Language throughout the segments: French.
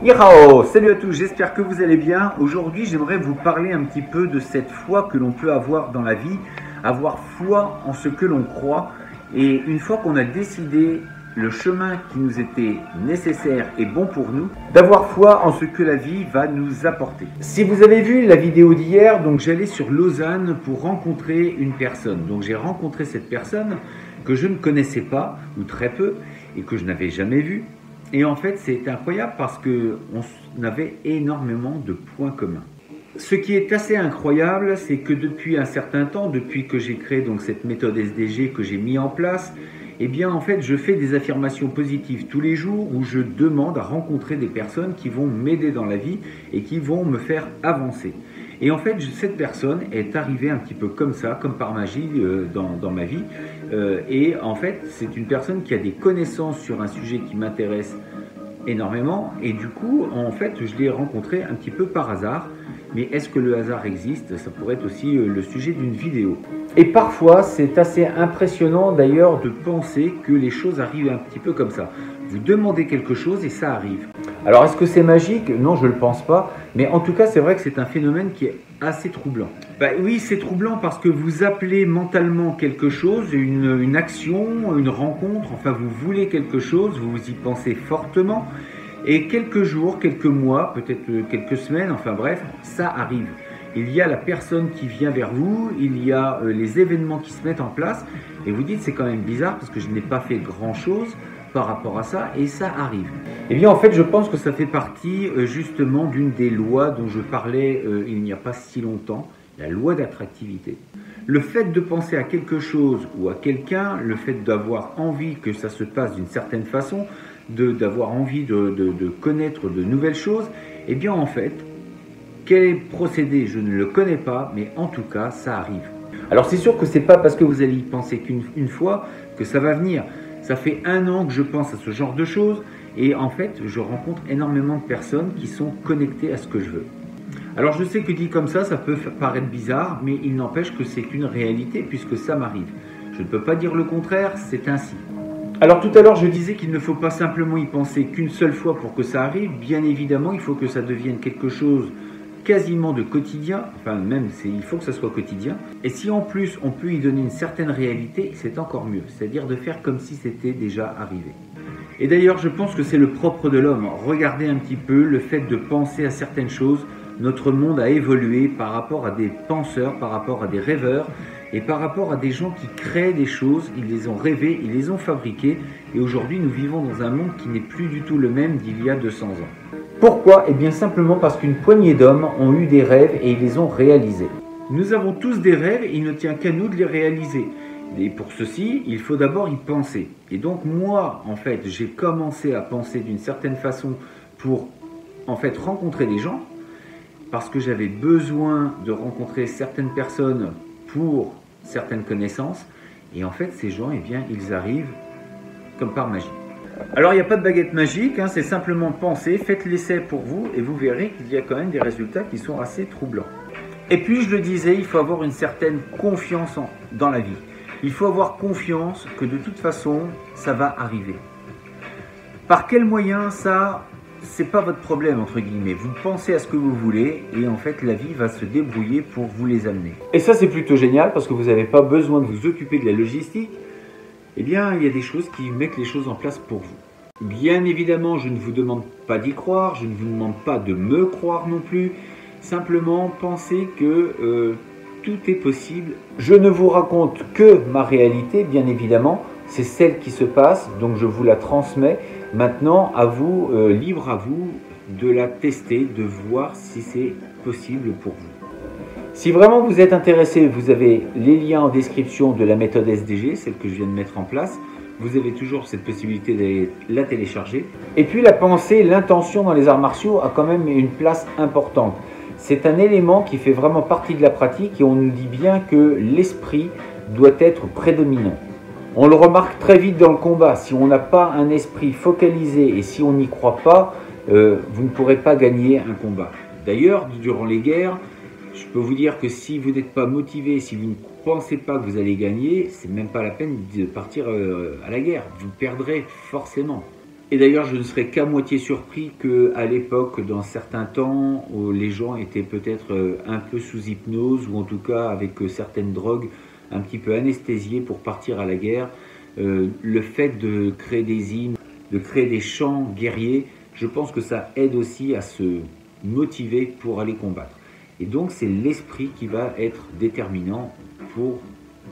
Irao, salut à tous, j'espère que vous allez bien. Aujourd'hui, j'aimerais vous parler un petit peu de cette foi que l'on peut avoir dans la vie, avoir foi en ce que l'on croit. Et une fois qu'on a décidé le chemin qui nous était nécessaire et bon pour nous, d'avoir foi en ce que la vie va nous apporter. Si vous avez vu la vidéo d'hier, donc j'allais sur Lausanne pour rencontrer une personne. Donc j'ai rencontré cette personne que je ne connaissais pas, ou très peu, et que je n'avais jamais vue. Et en fait, c'est incroyable parce qu'on avait énormément de points communs. Ce qui est assez incroyable, c'est que depuis un certain temps, depuis que j'ai créé donc cette méthode SDG que j'ai mis en place, eh bien en fait, je fais des affirmations positives tous les jours où je demande à rencontrer des personnes qui vont m'aider dans la vie et qui vont me faire avancer. Et en fait, cette personne est arrivée un petit peu comme ça, comme par magie dans ma vie. Et en fait, c'est une personne qui a des connaissances sur un sujet qui m'intéresse énormément. Et du coup, en fait, je l'ai rencontrée un petit peu par hasard. Mais est-ce que le hasard existe? Ça pourrait être aussi le sujet d'une vidéo. Et parfois, c'est assez impressionnant d'ailleurs de penser que les choses arrivent un petit peu comme ça. Vous demandez quelque chose et ça arrive. Alors, est-ce que c'est magique? Non, je ne le pense pas. Mais en tout cas, c'est vrai que c'est un phénomène qui est assez troublant. Oui, c'est troublant parce que vous appelez mentalement quelque chose, une action, une rencontre, enfin, vous voulez quelque chose, vous y pensez fortement. Et quelques jours, quelques mois, peut-être quelques semaines, enfin bref, ça arrive. Il y a la personne qui vient vers vous, il y a les événements qui se mettent en place, et vous dites c'est quand même bizarre parce que je n'ai pas fait grand-chose par rapport à ça, et ça arrive. Eh bien en fait je pense que ça fait partie justement d'une des lois dont je parlais il n'y a pas si longtemps, la loi d'attractivité. Le fait de penser à quelque chose ou à quelqu'un, le fait d'avoir envie que ça se passe d'une certaine façon, d'avoir envie de connaître de nouvelles choses, eh bien en fait, quel est le procédé? Je ne le connais pas, mais en tout cas, ça arrive. Alors c'est sûr que c'est pas parce que vous allez y penser qu'une fois que ça va venir. Ça fait 1 an que je pense à ce genre de choses, et en fait, je rencontre énormément de personnes qui sont connectées à ce que je veux. Alors je sais que dit comme ça peut paraître bizarre, mais il n'empêche que c'est une réalité puisque ça m'arrive. Je ne peux pas dire le contraire, c'est ainsi. Alors tout à l'heure je disais qu'il ne faut pas simplement y penser qu'une seule fois pour que ça arrive. Bien évidemment, il faut que ça devienne quelque chose quasiment de quotidien, enfin même il faut que ça soit quotidien. Et si en plus on peut y donner une certaine réalité, c'est encore mieux. C'est-à-dire de faire comme si c'était déjà arrivé. Et d'ailleurs je pense que c'est le propre de l'homme. Regardez un petit peu le fait de penser à certaines choses. Notre monde a évolué par rapport à des penseurs, par rapport à des rêveurs et par rapport à des gens qui créent des choses, ils les ont rêvées, ils les ont fabriquées et aujourd'hui nous vivons dans un monde qui n'est plus du tout le même d'il y a 200 ans. Pourquoi? Eh bien simplement parce qu'une poignée d'hommes ont eu des rêves et ils les ont réalisés. Nous avons tous des rêves et il ne tient qu'à nous de les réaliser. Et pour ceci, il faut d'abord y penser. Et donc moi, en fait, j'ai commencé à penser d'une certaine façon pour en fait rencontrer des gens parce que j'avais besoin de rencontrer certaines personnes pour certaines connaissances. Et en fait, ces gens, eh bien, ils arrivent comme par magie. Alors, il n'y a pas de baguette magique, hein, c'est simplement penser, faites l'essai pour vous et vous verrez qu'il y a quand même des résultats qui sont assez troublants. Et puis, je le disais, il faut avoir une certaine confiance dans la vie. Il faut avoir confiance que de toute façon, ça va arriver. Par quel moyen ça? C'est pas votre problème entre guillemets, vous pensez à ce que vous voulez et en fait la vie va se débrouiller pour vous les amener. Et ça c'est plutôt génial parce que vous n'avez pas besoin de vous occuper de la logistique. Eh bien il y a des choses qui mettent les choses en place pour vous. Bien évidemment je ne vous demande pas d'y croire, je ne vous demande pas de me croire non plus. Simplement pensez que tout est possible. Je ne vous raconte que ma réalité bien évidemment, c'est celle qui se passe donc je vous la transmets. Maintenant, à vous, libre à vous de la tester, de voir si c'est possible pour vous. Si vraiment vous êtes intéressé, vous avez les liens en description de la méthode SDG, celle que je viens de mettre en place. Vous avez toujours cette possibilité d'aller la télécharger. Et puis la pensée, l'intention dans les arts martiaux a quand même une place importante. C'est un élément qui fait vraiment partie de la pratique et on nous dit bien que l'esprit doit être prédominant. On le remarque très vite dans le combat, si on n'a pas un esprit focalisé et si on n'y croit pas, vous ne pourrez pas gagner un combat. D'ailleurs, durant les guerres, je peux vous dire que si vous n'êtes pas motivé, si vous ne pensez pas que vous allez gagner, c'est même pas la peine de partir à la guerre, vous perdrez forcément. Et d'ailleurs, je ne serais qu'à moitié surpris qu'à l'époque, dans certains temps, où les gens étaient peut-être un peu sous hypnose, ou en tout cas avec certaines drogues un petit peu anesthésiées pour partir à la guerre, le fait de créer des hymnes, de créer des chants guerriers, je pense que ça aide aussi à se motiver pour aller combattre. Et donc c'est l'esprit qui va être déterminant pour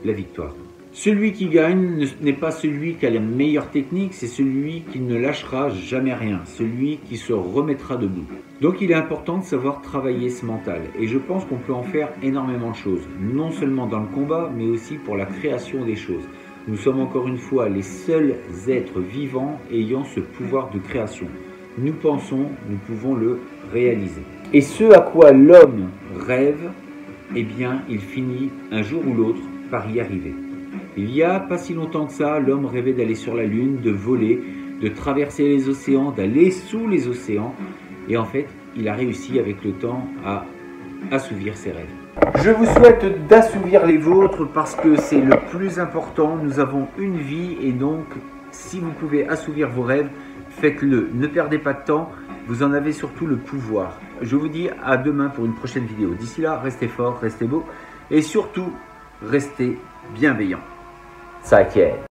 la victoire. Celui qui gagne n'est pas celui qui a la meilleure technique, c'est celui qui ne lâchera jamais rien, celui qui se remettra debout. Donc il est important de savoir travailler ce mental, et je pense qu'on peut en faire énormément de choses, non seulement dans le combat, mais aussi pour la création des choses. Nous sommes encore une fois les seuls êtres vivants ayant ce pouvoir de création. Nous pensons, nous pouvons le réaliser. Et ce à quoi l'homme rêve, eh bien, il finit un jour ou l'autre par y arriver. Il y a pas si longtemps que ça, l'homme rêvait d'aller sur la Lune, de voler, de traverser les océans, d'aller sous les océans. Et en fait, il a réussi avec le temps à assouvir ses rêves. Je vous souhaite d'assouvir les vôtres parce que c'est le plus important. Nous avons une vie et donc, si vous pouvez assouvir vos rêves, faites-le. Ne perdez pas de temps, vous en avez surtout le pouvoir. Je vous dis à demain pour une prochaine vidéo. D'ici là, restez forts, restez beaux et surtout, restez bienveillants. 再见。